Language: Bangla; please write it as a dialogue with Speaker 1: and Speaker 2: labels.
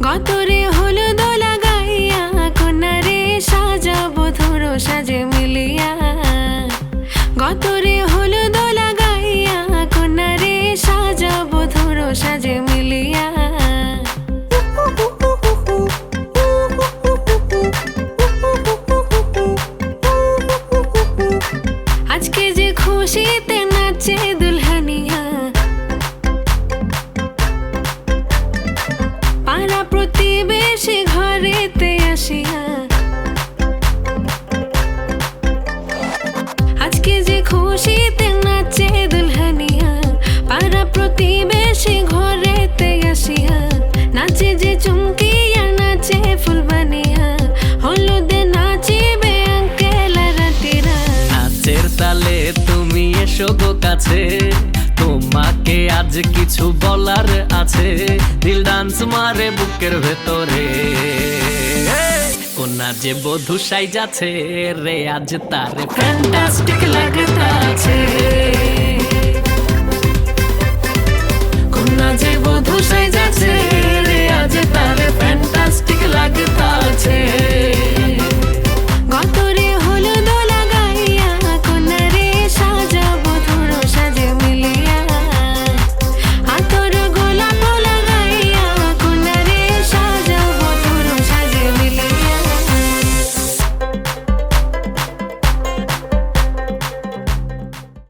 Speaker 1: গতরে হলুদ লাগাইয়া কন্যারে সাজাবো ধরো সাজে মিলিয়া। গতরে হলুদ লাগাইয়া কন্যারে সাজাবো ধরো সাজে মিলিয়া। আজকে যে খুশিতে নাচে দুলহানিয়া, পাড়া প্রতিবেশী ঘরেতে আসিয়া। আজকে যে খুশিতে নাচে দুলহানিয়া, পাড়া প্রতিবেশী ঘরেতে আসিয়া। নাচে যে চুমকিয়া নাচে ফুলবানিয়া, হলুদে নাচিবে আঙ্কেল আর আন্টিরা।
Speaker 2: নাচের তালে তুমি এসো গো কাছে, তোমাকে আজ কিছু বলার আছে। দিল ডান্স মারে বুকের ভেতরে, কোনা যে বধূ সাইজাছে রে আজ তারে ফ্যান্টাস্টিক লাগতাছে।
Speaker 1: কোনা যে বধূ সাইজাছে রে আজ তারে